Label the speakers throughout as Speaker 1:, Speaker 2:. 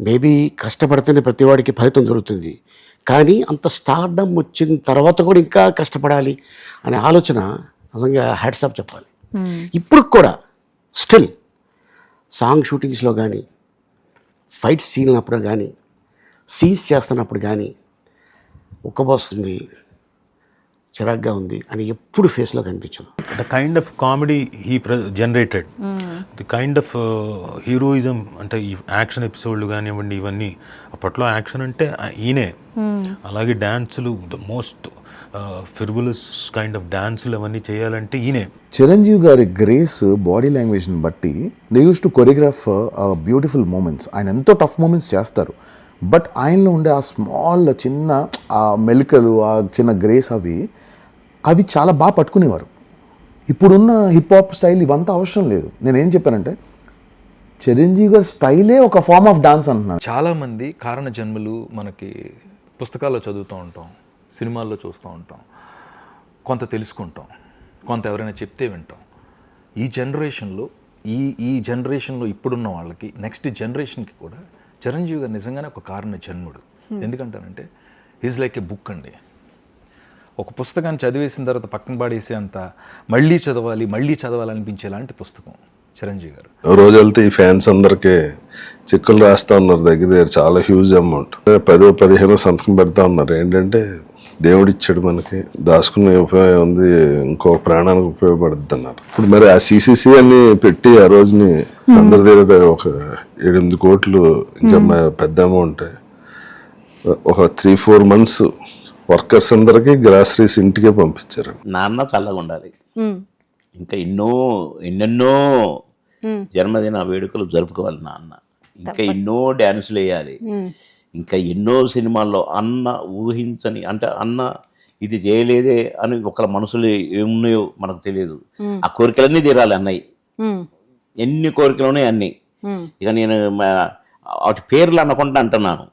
Speaker 1: Maybe కష్టపడితేనే ప్రతివాడికి ఫలితం దొరుకుతుంది, కానీ అంత స్టార్డమ్ వచ్చిన తర్వాత కూడా ఇంకా కష్టపడాలి అనే ఆలోచన నిజంగా హ్యాట్స్ ఆఫ్ చెప్పాలి. ఇప్పుడు కూడా స్టిల్ సాంగ్ షూటింగ్స్లో కానీ, ఫైట్ సీన్లప్పుడు కానీ, సీన్స్ చేస్తున్నప్పుడు కానీ ఉక్కబోస్తుంది, చిరాగ్గా ఉంది అని ఎప్పుడు ఫేస్లో కనిపించదు.
Speaker 2: The kind of comedy he generated, the kind of heroism, అంటే ఈ యాక్షన్ ఎపిసోడ్లు కానివ్వండి, ఇవన్నీ అప్పట్లో యాక్షన్ అంటే ఈయనే. అలాగే డ్యాన్సులు, ద మోస్ట్ ఫిర్వులస్ కైండ్ ఆఫ్ డ్యాన్సులు అవన్నీ చేయాలంటే ఈయనే.
Speaker 3: చిరంజీవి గారి గ్రేస్ బాడీ లాంగ్వేజ్ని బట్టి they use to choreograph beautiful moments. ఆయన ఎంతో టఫ్ మూమెంట్స్ చేస్తారు, బట్ ఆయనలో ఉండే ఆ స్మాల్ చిన్న ఆ మెలికలు, ఆ చిన్న గ్రేస్ అవి చాలా బాగా పట్టుకునేవారు. ఇప్పుడున్న హిప్ హాప్ స్టైల్ ఇవంతా అవసరం లేదు. నేనేం చెప్పానంటే చిరంజీవి గారి స్టైలే ఒక ఫార్మ్ ఆఫ్ డాన్స్ అంటున్నాను.
Speaker 4: చాలామంది కారణ జన్మలు మనకి పుస్తకాల్లో చదువుతూ ఉంటాం, సినిమాల్లో చూస్తూ ఉంటాం, కొంత తెలుసుకుంటాం, కొంత ఎవరైనా చెప్తే వింటాం. ఈ జనరేషన్లో ఈ జనరేషన్లో ఇప్పుడున్న వాళ్ళకి, నెక్స్ట్ జనరేషన్కి కూడా చిరంజీవి గారు నిజంగానే ఒక కారణ జన్ముడు. ఎందుకంటానంటే ఈజ్ లైక్ ఏ బుక్ అండి. ఒక పుస్తకాన్ని చదివేసిన తర్వాత పక్కన పాడేసే అంత మళ్ళీ చదవాలనిపించేలాంటి పుస్తకం చిరంజీవి గారు.
Speaker 5: రోజు వెళ్తే ఈ ఫ్యాన్స్ అందరికీ చెక్కులు రాస్తా ఉన్నారు, దగ్గర చాలా హ్యూజ్ అమౌంట్, 10-15 సంతకం పెడతా ఉన్నారు. ఏంటంటే దేవుడు ఇచ్చాడు మనకి, దాచుకునే ఉపయోగం ఉంది, ఇంకో ప్రాణానికి ఉపయోగపడుతుంది అన్నారు. ఇప్పుడు మరి ఆ సిసిసి అని పెట్టి ఆ రోజుని అందరి దగ్గర ఒక 7-8 కోట్లు, ఇంకా పెద్ద అమౌంట్, ఒక 3-4 months వర్కర్స్ అందరికి గ్రాసరీస్ ఇంటికే పంపించారు.
Speaker 6: నాన్న చల్లగా ఉండాలి, ఇంకా ఎన్నెన్నో జన్మదిన వేడుకలు జరుపుకోవాలి నాన్న, ఇంకా ఎన్నో డ్యాన్సులు వేయాలి, ఇంకా ఎన్నో సినిమాల్లో అన్న ఊహించని, అంటే అన్న ఇది చేయలేదే అని ఒకళ్ళ మనసులో ఏమున్నాయో మనకు తెలియదు. ఆ కోరికలన్నీ తీరాలి అన్నయ్య, ఎన్ని కోరికలు ఉన్నాయి అన్నీ. ఇక నేను వాటి పేర్లు అనకుండా అంటున్నాను.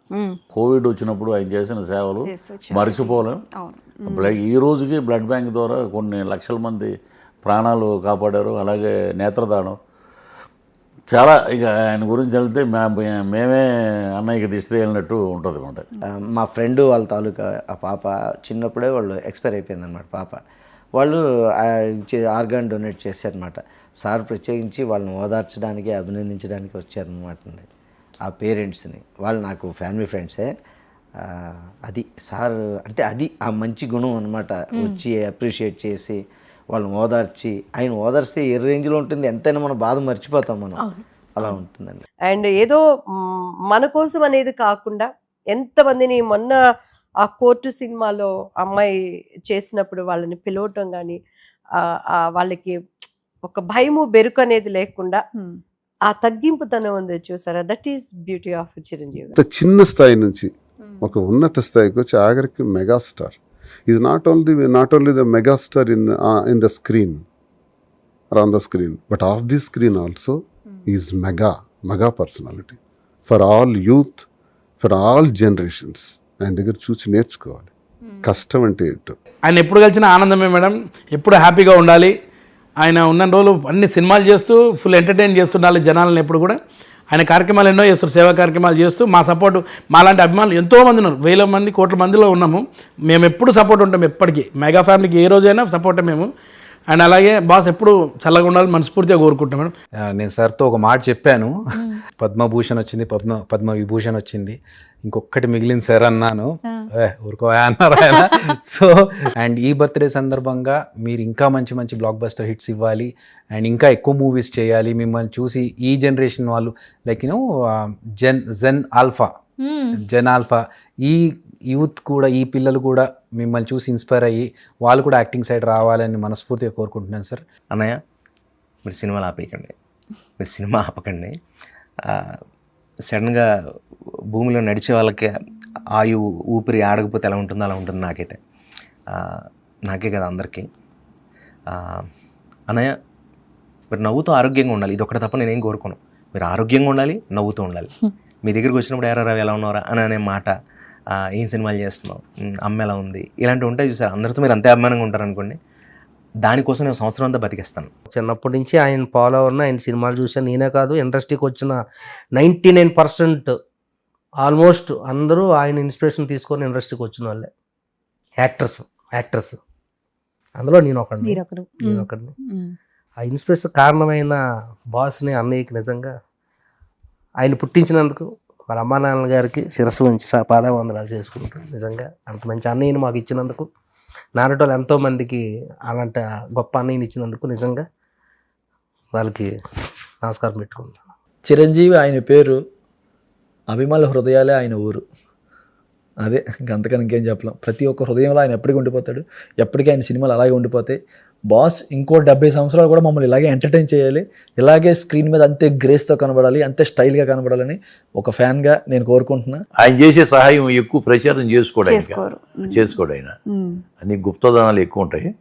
Speaker 7: కోవిడ్ వచ్చినప్పుడు ఆయన చేసిన సేవలు మర్చిపోలేం. ఈ రోజుకి బ్లడ్ బ్యాంక్ ద్వారా కొన్ని లక్షల మంది ప్రాణాలు కాపాడారు. అలాగే నేత్రదానం చాలా, ఇక ఆయన గురించి వెళ్తే మేమే అన్నయ్యకి దిష్టి వెళ్ళినట్టు ఉంటుంది అనమాట.
Speaker 8: మా ఫ్రెండ్ వాళ్ళ తాలూకా ఆ పాప చిన్నప్పుడే వాళ్ళు ఎక్స్పైర్ అయిపోయింది అనమాట పాప. వాళ్ళు ఆర్గాన్ డొనేట్ చేశారనమాట. సార్ ప్రత్యేకించి వాళ్ళని ఓదార్చడానికి, అభినందించడానికి వచ్చారనమాట అండి. ఆ పేరెంట్స్ని, వాళ్ళు నాకు ఫ్యామిలీ ఫ్రెండ్సే. అది సార్ అంటే అది ఆ మంచి గుణం అనమాట. వచ్చి అప్రిషియేట్ చేసి వాళ్ళని ఓదార్చి, ఆయన ఓదార్స్తే ఏ రేంజ్లో ఉంటుంది, ఎంతైనా మన బాధ మర్చిపోతాం మనం, అలా ఉంటుందండి.
Speaker 9: అండ్ ఏదో మన కోసం అనేది కాకుండా ఎంతమందిని, మొన్న ఆ కోర్టు సినిమాలో అమ్మాయి చేసినప్పుడు వాళ్ళని పిలవటం కానీ, వాళ్ళకి ఒక భయము బెరుకు అనేది లేకుండా ఆ తగ్గింపుతనం ఉంది చూసారా, that is beauty of Chiranjeevi.
Speaker 10: చిన్న స్థాయి నుంచి ఒక ఉన్నత స్థాయికి వచ్చి ఆఖరికి megastar. Is not only the megastar in the screen, on the screen, but of the screen also is mega personality for all youth, for all generations. ఆయన దగ్గర చూసి నేర్చుకోవాలి కష్టం అంటే ఏంటో.
Speaker 11: ఆయన ఎప్పుడు కలిసిన ఆనందమే మేడం, ఎప్పుడు హ్యాపీగా ఉండాలి. ఆయన ఉన్న రోజులు అన్ని సినిమాలు చేస్తూ ఫుల్ ఎంటర్టైన్ చేస్తుండాలి జనాలను. ఎప్పుడు కూడా ఆయన కార్యక్రమాలు ఎన్నో చేస్తారు, సేవా కార్యక్రమాలు చేస్తూ మా సపోర్టు, మాలాంటి అభిమానులు ఎంతోమంది ఉన్నారు, 1000 మంది 1 కోట్ల మందిలో ఉన్నాము. మేము ఎప్పుడు సపోర్ట్ ఉంటాం, ఎప్పటికీ మెగా ఫ్యామిలీకి ఏ రోజైనా సపోర్టే మేము. అండ్ అలాగే బాస్ ఎప్పుడు చల్లగా ఉండాలని మనస్ఫూర్తిగా కోరుకుంటాం మేడం.
Speaker 12: నేను సార్తో ఒక మాట చెప్పాను, పద్మభూషణ్ వచ్చింది, పద్మ విభూషణ్ వచ్చింది, ఇంకొకటి మిగిలింది సార్ అన్నాను. ఊరుకో అన్నారు ఆయన. సో అండ్ ఈ బర్త్డే సందర్భంగా మీరు ఇంకా మంచి బ్లాక్ బస్టర్ హిట్స్ ఇవ్వాలి అండ్ ఇంకా ఎక్కువ మూవీస్ చేయాలి. మిమ్మల్ని చూసి ఈ జనరేషన్ వాళ్ళు లైక్ జెన్ ఆల్ఫా ఈ యూత్ కూడా, ఈ పిల్లలు కూడా మిమ్మల్ని చూసి ఇన్స్పైర్ అయ్యి వాళ్ళు కూడా యాక్టింగ్ సైడ్ రావాలని మనస్ఫూర్తిగా కోరుకుంటున్నాను సార్.
Speaker 13: అన్నయ్య, మీరు సినిమాలు ఆపకండి. సడన్గా భూమిలో నడిచే వాళ్ళకి ఊపిరి ఆడకపోతే ఎలా ఉంటుందో అలా ఉంటుంది నాకైతే. నాకే కదా అందరికీ. అన్నయ్య, మీరు నవ్వుతూ ఆరోగ్యంగా ఉండాలి. ఇది ఒకటి తప్ప నేనేం కోరుకోను. మీరు ఆరోగ్యంగా ఉండాలి, నవ్వుతూ ఉండాలి. మీ దగ్గరికి వచ్చినప్పుడు రావి ఎలా ఉన్నారా అని అనే మాట, ఏం సినిమాలు చేస్తున్నావు, అమ్మ ఎలా ఉంది, ఇలాంటివి ఉంటాయి చూసారు. అందరితో మీరు అంతే అభిమానంగా ఉంటారు అనుకోండి, దానికోసం నేను సంవత్సరం అంతా బతికేస్తాను.
Speaker 8: చిన్నప్పటి నుంచి ఆయన ఫాలో అయిన, ఆయన సినిమాలు చూసాను. నేనే కాదు, ఇండస్ట్రీకి వచ్చిన 99%
Speaker 14: ఆల్మోస్ట్ అందరూ ఆయన ఇన్స్పిరేషన్ తీసుకొని ఇండస్ట్రీకి వచ్చిన వాళ్ళే యాక్టర్స్ అందులో నేను ఒకడిని ఆ ఇన్స్పిరేషన్ కారణమైన బాస్ని అన్నయ్యకి నిజంగా ఆయన పుట్టించినందుకు వాళ్ళ అమ్మా నాన్న గారికి శిరస్సు ఉంచి పాదావందనాలు చేసుకుంటారు. నిజంగా అంత మంచి అన్నయ్యని మాకు ఇచ్చినందుకు, నానటోళ్ళు ఎంతోమందికి అలాంటి గొప్ప అన్నయ్యని ఇచ్చినందుకు నిజంగా వాళ్ళకి నమస్కారం పెట్టుకుంటాను.
Speaker 15: చిరంజీవి ఆయన పేరు, అభిమానుల హృదయాలే ఆయన ఊరు. అదే ఇంకంతకని ఇంకేం చెప్పలేం. ప్రతి ఒక్క హృదయంలో ఆయన ఎప్పటికీ ఉండిపోతాడు. ఎప్పటికీ ఆయన సినిమాలు అలాగే ఉండిపోతాయి. బాస్ ఇంకో 70 సంవత్సరాలు కూడా మమ్మల్ని ఇలాగే ఎంటర్టైన్ చేయాలి, ఇలాగే స్క్రీన్ మీద అంతే గ్రేస్తో కనబడాలి, అంతే స్టైల్గా కనబడాలని ఒక ఫ్యాన్గా నేను కోరుకుంటున్నా.
Speaker 7: ఆయన చేసే సహాయం ఎక్కువ ప్రచారం చేసుకోడు ఆయన. అన్ని గుప్తదానాలు ఎక్కువ ఉంటాయి,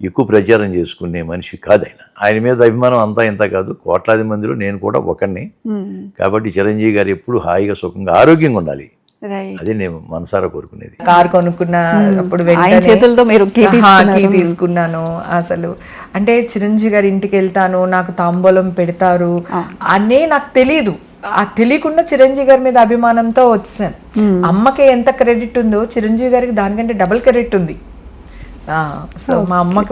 Speaker 7: ఎక్కువ ప్రచారం చేసుకునే మనిషి కాదు ఆయన. ఆయన మీద అభిమానం అంతా ఇంత కాదు, కోట్లాది మందిలో నేను కూడా ఒకరిని. కాబట్టి చిరంజీవి గారు ఎప్పుడు హాయిగా సుఖంగా ఆరోగ్యంగా ఉండాలి, అదే నేను మనసారా కోరుకునేది.
Speaker 16: కార్ కొనుక్కున్న అప్పుడు
Speaker 9: చేతులతో మీరు
Speaker 16: కీ తీసుకున్నాను. అసలు అంటే చిరంజీవి గారి ఇంటికి వెళ్తాను, నాకు తాంబూలం పెడతారు అనే నాకు తెలియదు. ఆ తెలియకుండా చిరంజీవి గారి మీద అభిమానంతో వచ్చాను. అమ్మకి ఎంత క్రెడిట్ ఉందో చిరంజీవి గారికి దానికంటే డబుల్ క్రెడిట్ ఉంది. సో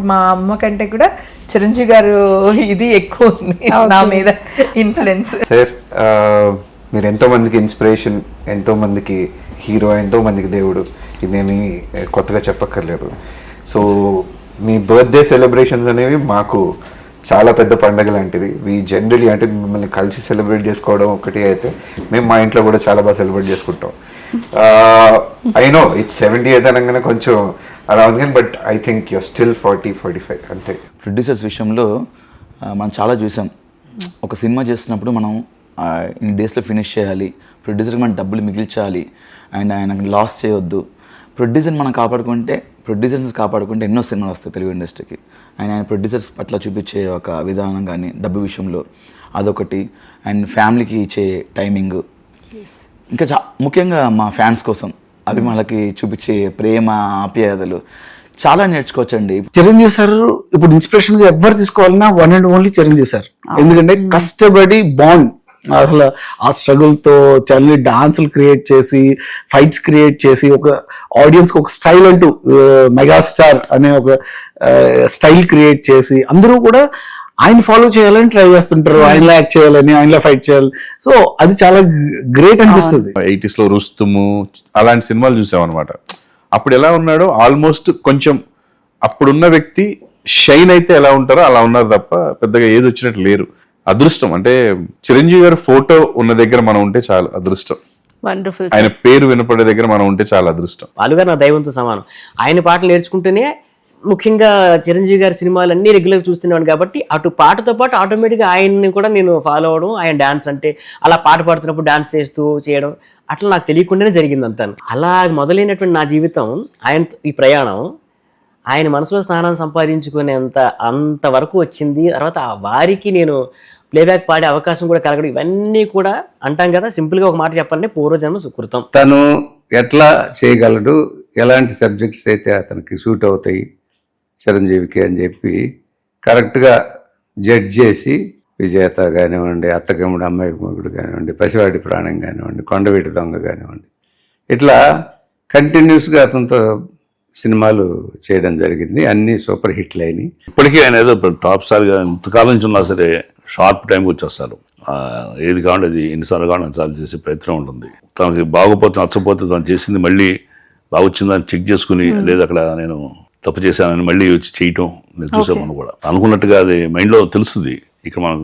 Speaker 16: మా అమ్మ కంటే కూడా చిరంజీవి గారు ఇది ఎక్కువ ఉంది నా మీద ఇన్ఫ్లుయెన్స్.
Speaker 17: సార్ మీరు ఎంతో మందికి ఇన్స్పిరేషన్, ఎంతో మందికి హీరో, ఎంతో మందికి దేవుడు. ఇది నేను కొత్తగా చెప్పక్కర్లేదు. సో మీ బర్త్డే సెలబ్రేషన్స్ అనేవి మాకు చాలా పెద్ద పండగ లాంటిది. జనరలీ అంటే మిమ్మల్ని కలిసి సెలబ్రేట్ చేసుకోవడం ఒకటి అయితే, మేము మా ఇంట్లో కూడా చాలా బాగా సెలబ్రేట్ చేసుకుంటాం. ఐ నో ఇట్స్ 70th అనగానే కొంచెం అలా ఉంది కానీ, but I think your still 40-45 అంతే.
Speaker 18: ప్రొడ్యూసర్స్ విషయంలో మనం చాలా చూసాం. ఒక సినిమా చేస్తున్నప్పుడు మనం ఇన్ని డేస్లో ఫినిష్ చేయాలి, ప్రొడ్యూసర్కి మనం డబ్బులు మిగిల్చాలి, అండ్ ఆయనకు లాస్ చేయొద్దు. ప్రొడ్యూసర్ని మనం కాపాడుకుంటే ఎన్నో సినిమాలు వస్తాయి తెలుగు ఇండస్ట్రీకి. ఆయన ప్రొడ్యూసర్స్ పట్ల చూపించే ఒక విధానం కానీ డబ్బు విషయంలో అదొకటి, అండ్ ఫ్యామిలీకి ఇచ్చే టైమింగ్, ఇంకా ముఖ్యంగా మా ఫ్యాన్స్ కోసం అభిమానులకి చూపించే ప్రేమ ఆప్యాయతలు చాలా నేర్చుకోవచ్చండి.
Speaker 11: చిరంజీవి సార్ ఇప్పుడు ఇన్స్పిరేషన్ గా ఎవరు తీసుకోవాలన్నా one and only Chiranjeevi sir. ఎందుకంటే కష్టపడి బాండ్, అసలు ఆ స్ట్రగుల్ తో చాలా డాన్సులు క్రియేట్ చేసి, ఫైట్స్ క్రియేట్ చేసి, ఒక ఆడియన్స్ కి ఒక స్టైల్ అంటూ మెగాస్టార్ అనే ఒక స్టైల్ క్రియేట్ చేసి అందరూ కూడా ఆయన ఫాలో చేయాలని ట్రై చేస్తుంటారు, ఆయనలా యాక్ట్ చేయాలని, ఆయనలా ఫైట్ చేయాలి. సో అది చాలా గ్రేట్ అనిపిస్తుంది.
Speaker 19: 80s లో రుస్తుము అలాంటి సినిమాలు చూసామన్నమాట. అప్పుడు ఎలా ఉన్నాడో ఆల్మోస్ట్ కొంచెం అప్పుడున్న వ్యక్తి షైన్ అయితే ఎలా ఉంటారో అలా ఉన్నారు తప్ప పెద్దగా ఏది వచ్చినట్టు లేరు. అదృష్టం అంటే చిరంజీవి గారి ఫోటో ఉన్న దగ్గర మనం ఉంటే చాలా అదృష్టం.
Speaker 9: వండర్ఫుల్.
Speaker 19: ఆయన పేరు వినపడే దగ్గర మనం ఉంటే చాలా అదృష్టం.
Speaker 20: వాళ్ళుగా నా దైవంతో సమానం. ఆయన పాటలు నేర్చుకుంటేనే, ముఖ్యంగా చిరంజీవి గారి సినిమాలు అన్ని రెగ్యులర్గా చూస్తున్నాను కాబట్టి అటు పాటతో పాటు ఆటోమేటిక్గా ఆయన్ని కూడా నేను ఫాలో అవడం, ఆయన డాన్స్ అంటే అలా పాట పాడుతున్నప్పుడు డాన్స్ చేస్తూ చేయడం అట్లా నాకు తెలియకుండానే జరిగింది అంతా. అలా మొదలైనటువంటి నా జీవితం, ఆయన ఈ ప్రయాణం ఆయన మనసులో స్థానాన్ని సంపాదించుకునేంత అంతవరకు వచ్చింది. తర్వాత వారికి నేను ప్లేబ్యాక్ పాడే అవకాశం కూడా కలగడం, ఇవన్నీ కూడా అంటాం కదా, సింపుల్గా ఒక మాట చెప్పాలంటే పూర్వజన్మ సుకృతం.
Speaker 21: తను ఎట్లా చేయగలడు, ఎలాంటి సబ్జెక్ట్స్ అయితే అతనికి సూట్ అవుతాయి చిరంజీవికి అని చెప్పి కరెక్ట్గా జడ్జ్ చేసి, విజేత కానివ్వండి, అత్తకమ్ముడు అమ్మాయి మొగుడు కానివ్వండి, పసివాడి ప్రాణం కానివ్వండి, కొండవీటి దొంగ కానివ్వండి, ఇట్లా కంటిన్యూస్గా అతనితో సినిమాలు చేయడం జరిగింది. అన్ని సూపర్ హిట్లు అయినాయి.
Speaker 7: ఇప్పటికీ ఆయన ఏదో టాప్ స్టార్గా ఇంతకాలం నుంచి ఉన్నా సరే షార్ప్ టైంకి వచ్చేస్తారు. ఏది కావాలి అది ఎన్నిసార్లు కావాలి అన్నిసార్లు చేసే ప్రయత్నం ఉంటుంది. తనకి బాగోపోతే నచ్చపోతే తను చేసింది మళ్ళీ బాగొచ్చిందని చెక్ చేసుకుని, లేదా అక్కడ నేను తప్పు చేశానని మళ్ళీ వచ్చి చేయటం నేను చూసామని కూడా అనుకున్నట్టుగా అది మైండ్లో తెలుస్తుంది. ఇక్కడ మనం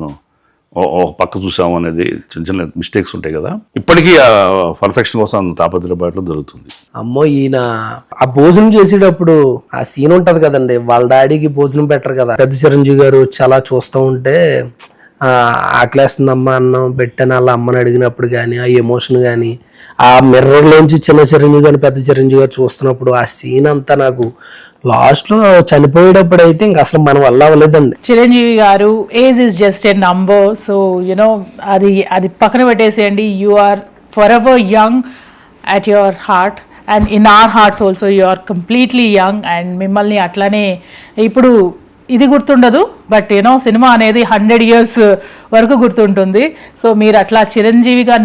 Speaker 7: ఒక పక్క చూసాము అనేది చిన్న చిన్న మిస్టేక్స్ ఉంటాయి కదా, ఇప్పటికీ ఆ పర్ఫెక్షన్ కోసం తాపత్రయపడటం జరుగుతుంది.
Speaker 14: అమ్మో, ఈయన ఆ భోజనం చేసేటప్పుడు ఆ సీన్ ఉంటది కదండి, వాళ్ళ డాడీకి భోజనం పెట్టరు కదా, పెద్ద చిరంజీవి గారు చాలా చూస్తూ ఉంటే ఆకలేస్తుందమ్మా అన్నం పెట్టాను వాళ్ళ అమ్మని అడిగినప్పుడు కానీ, ఆ ఎమోషన్ కానీ, ఆ మిర్రర్లోంచి చిన్న చిరంజీవి గారిని పెద్ద చిరంజీవి గారు చూస్తున్నప్పుడు ఆ సీన్ అంతా నాకు లాస్ట్ లో చనిపోయేటప్పుడు అయితే ఇంకా అసలు మన వల్ల అవ్వలేదండి.
Speaker 22: Chiranjeevi garu age is just a number. So you know అది పక్కన పెట్టేసేయండి. You are forever young at your heart, and in our hearts also you are completely young. And మిమ్మల్ని అట్లానే ఇప్పుడు ఇది గుర్తుండదు, బట్ యూనో సినిమా అనేది 100 years వరకు గుర్తుంటుంది. సో మీరు అట్లా చిరంజీవిగా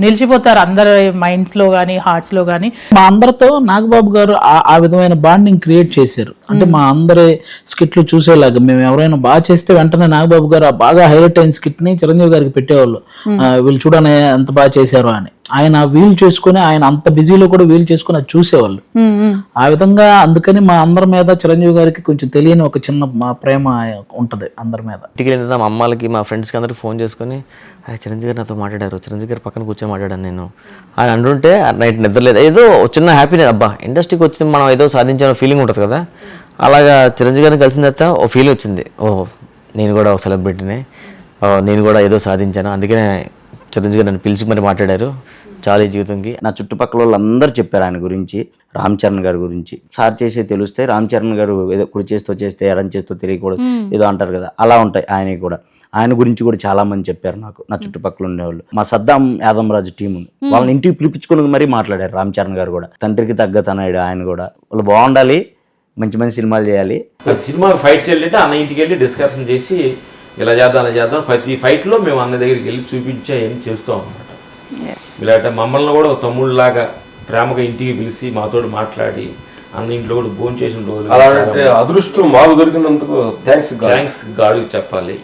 Speaker 22: నిలిచిపోతారు అందరి మైండ్స్లో కానీ హార్ట్స్లో కానీ.
Speaker 1: మా అందరితో నాగబాబు గారు ఆ విధమైన బాండింగ్ క్రియేట్ చేశారు. అంటే మా అందరి స్కిట్లు చూసేలాగా మేము ఎవరైనా బాగా చేస్తే వెంటనే నాగబాబు గారు ఆ బాగా హైలైట్ అయిన స్కిట్ ని చిరంజీవి గారికి పెట్టేవాళ్ళు. వీళ్ళు చూడని ఎంత బాగా చేశారు అని. ఆయన వీలు చేసుకుని, ఆయన అంత బిజీలో కూడా వీలు చేసుకుని అది చూసేవాళ్ళు. ఆ విధంగా అందుకని మా అందరి మీద చిరంజీవి గారికి కొంచెం తెలియని ఒక చిన్న మా ప్రేమ ఉంటది అందరి మీద.
Speaker 2: ఇంటికి వెళ్ళిన మా అమ్మాలకి మా ఫ్రెండ్స్కి అందరికి ఫోన్ చేసుకుని అరే చిరంజీవి గారు నాతో మాట్లాడారు, చిరంజీవి గారు పక్కన కూర్చొని మాట్లాడాను నేను అని అంటుంటే నైట్ నిద్రలేదు. ఏదో చిన్న హ్యాపీనెస్, అబ్బా ఇండస్ట్రీకి వచ్చింది మనం ఏదో సాధించాను ఫీలింగ్ ఉంటుంది కదా. అలాగా చిరంజీవి గారిని కలిసిన తర్వాత ఓ ఫీలింగ్ వచ్చింది, ఓ నేను కూడా ఒక సెలబ్రిటీనే, నేను కూడా ఏదో సాధించాను. అందుకనే చిరంజీవి గారు నన్ను పిలిచి మరి మాట్లాడారు చాలా జీవితంకి.
Speaker 23: నా చుట్టుపక్కల వాళ్ళందరూ చెప్పారు ఆయన గురించి, రామ్ చరణ్ గారి గురించి. సార్ చేసే తెలిస్తే రామ్ చరణ్ గారు ఏదో కుడి చేస్తూ చేస్తే ఎడం చేస్తూ తెలియకూడదు ఏదో అంటారు కదా, అలా ఉంటాయి ఆయనకి కూడా. ఆయన గురించి కూడా చాలా మంది చెప్పారు నాకు, నా చుట్టుపక్కల ఉండేవాళ్ళు. మా సద్దాం యాదమరాజు టీం ఉంది, వాళ్ళని ఇంటికి పిలిపించుకుని మరీ మాట్లాడారు రామ్ చరణ్ గారు కూడా. తండ్రికి తగ్గతనాయుడు ఆయన కూడా. వాళ్ళు బాగుండాలి, మంచి మంచి సినిమాలు చేయాలి.
Speaker 7: సినిమా ఫైట్స్ వెళ్ళితే అన్న ఇంటికి వెళ్ళి డిస్కషన్ చేసి ఇలా చేద్దాం అలా చేద్దాం. ప్రతి ఫైట్లో మేము అన్న దగ్గరికి వెళ్ళి చూపించా ఏం చేస్తాం అన్నమాట. ఇలాంటి మమ్మల్ని కూడా తమ్ముళ్ళలాగా ప్రేమగా ఇంటికి పిలిచి మాతో మాట్లాడి అన్న ఇంట్లో కూడా భోజనం చేసిన రోజు
Speaker 24: అలాంటి అదృష్టం మాకు దొరికినందుకు థ్యాంక్స్
Speaker 7: గాడ్కి చెప్పాలి.